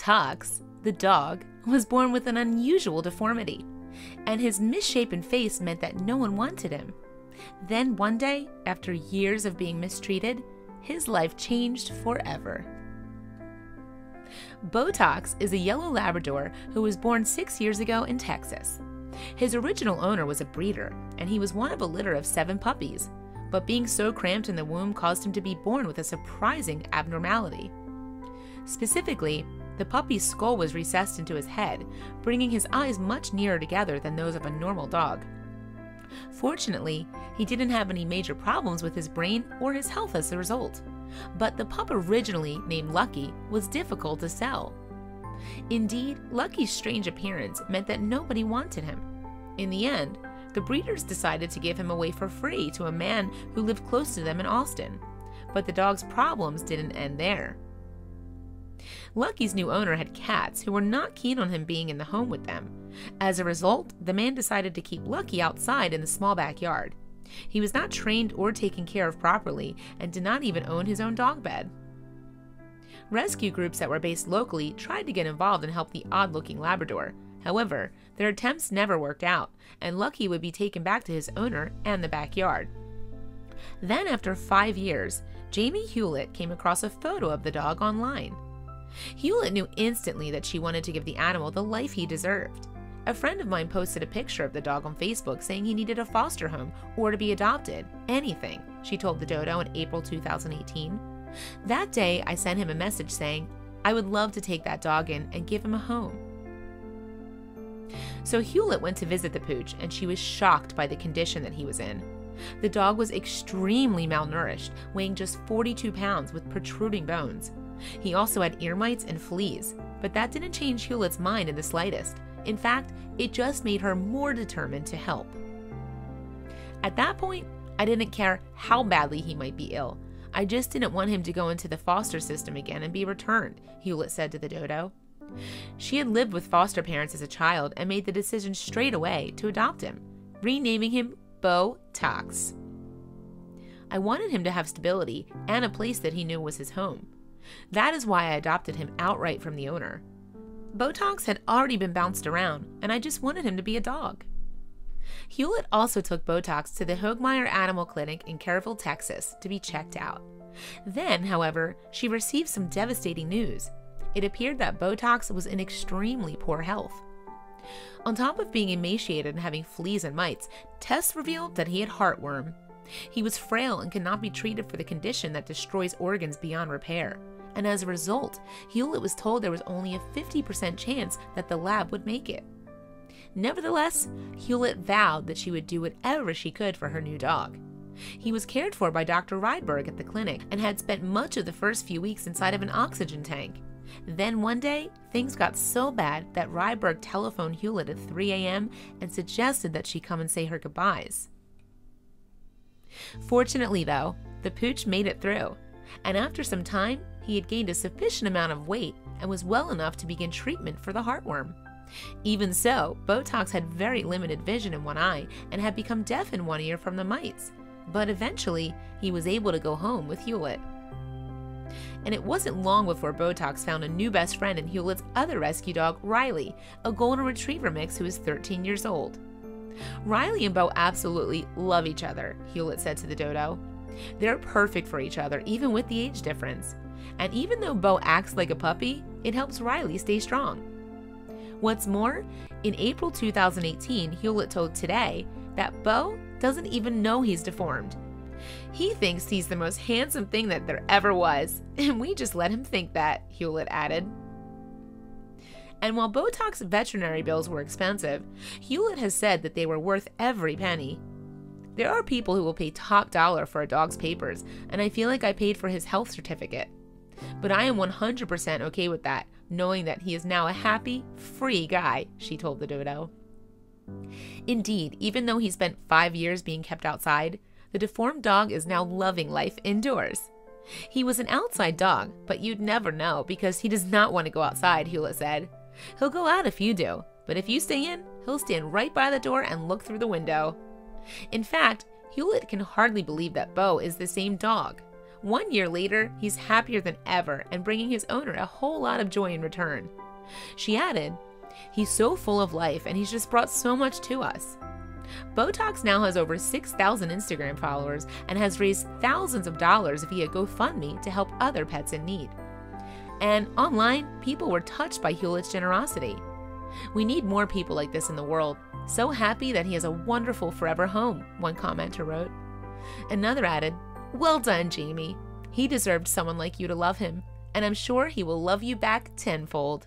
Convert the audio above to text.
Tox, the dog, was born with an unusual deformity, and his misshapen face meant that no one wanted him. Then one day, after years of being mistreated, his life changed forever. Beaux Tox is a yellow Labrador who was born 6 years ago in Texas. His original owner was a breeder, and he was one of a litter of 7 puppies, but being so cramped in the womb caused him to be born with a surprising abnormality. Specifically, the puppy's skull was recessed into his head, bringing his eyes much nearer together than those of a normal dog. Fortunately, he didn't have any major problems with his brain or his health as a result, but the pup originally named Lucky was difficult to sell. Indeed, Lucky's strange appearance meant that nobody wanted him. In the end, the breeders decided to give him away for free to a man who lived close to them in Austin, but the dog's problems didn't end there. Lucky's new owner had cats who were not keen on him being in the home with them. As a result, the man decided to keep Lucky outside in the small backyard. He was not trained or taken care of properly and did not even own his own dog bed. Rescue groups that were based locally tried to get involved and help the odd-looking Labrador. However, their attempts never worked out, and Lucky would be taken back to his owner and the backyard. Then, after 5 years, Jamie Hulit came across a photo of the dog online. Hulit knew instantly that she wanted to give the animal the life he deserved. A friend of mine posted a picture of the dog on Facebook saying he needed a foster home or to be adopted. Anything, she told the dodo in April 2018. That day, I sent him a message saying, I would love to take that dog in and give him a home. So Hulit went to visit the pooch, and she was shocked by the condition that he was in. The dog was extremely malnourished, weighing just 42 pounds with protruding bones. He also had ear mites and fleas, but that didn't change Hulit's mind in the slightest. In fact, it just made her more determined to help. At that point, I didn't care how badly he might be ill. I just didn't want him to go into the foster system again and be returned, Hulit said to the dodo. She had lived with foster parents as a child and made the decision straight away to adopt him, renaming him Beaux Tox. I wanted him to have stability and a place that he knew was his home. That is why I adopted him outright from the owner. Beaux Tox had already been bounced around, and I just wanted him to be a dog. Hulit also took Beaux Tox to the Hoegmeyer Animal Clinic in Kerrville, Texas, to be checked out. Then, however, she received some devastating news. It appeared that Beaux Tox was in extremely poor health. On top of being emaciated and having fleas and mites, tests revealed that he had heartworm. He was frail and could not be treated for the condition that destroys organs beyond repair. And as a result, Hulit was told there was only a 50% chance that the lab would make it. Nevertheless, Hulit vowed that she would do whatever she could for her new dog. He was cared for by Dr. Rydberg at the clinic and had spent much of the first few weeks inside of an oxygen tank. Then one day, things got so bad that Rydberg telephoned Hulit at 3 a.m. and suggested that she come and say her goodbyes. Fortunately though, the pooch made it through, and after some time, he had gained a sufficient amount of weight and was well enough to begin treatment for the heartworm. Even so, Beaux Tox had very limited vision in one eye and had become deaf in one ear from the mites, but eventually he was able to go home with Hulit. And it wasn't long before Beaux Tox found a new best friend in Hulit's other rescue dog, Riley, a golden retriever mix who is 13 years old. Riley and Beau absolutely love each other, Hulit said to the dodo. They're perfect for each other, even with the age difference. And even though Beau acts like a puppy, it helps Riley stay strong. What's more, in April 2018, Hulit told Today that Beau doesn't even know he's deformed. He thinks he's the most handsome thing that there ever was, and we just let him think that, Hulit added. And while Beaux Tox veterinary bills were expensive, Hulit has said that they were worth every penny. There are people who will pay top dollar for a dog's papers, and I feel like I paid for his health certificate. But I am 100% okay with that, knowing that he is now a happy, free guy, she told the dodo. Indeed, even though he spent 5 years being kept outside, the deformed dog is now loving life indoors. He was an outside dog, but you'd never know because he does not want to go outside, Hulit said. He'll go out if you do, but if you stay in, he'll stand right by the door and look through the window. In fact, Hulit can hardly believe that Beau is the same dog. 1 year later, he's happier than ever and bringing his owner a whole lot of joy in return. She added, "He's so full of life and he's just brought so much to us." Beaux Tox now has over 6,000 Instagram followers and has raised thousands of dollars via GoFundMe to help other pets in need. And online, people were touched by Hulit's generosity. "We need more people like this in the world. So happy that he has a wonderful forever home," one commenter wrote. Another added, "Well done, Jamie. He deserved someone like you to love him, and I'm sure he will love you back tenfold."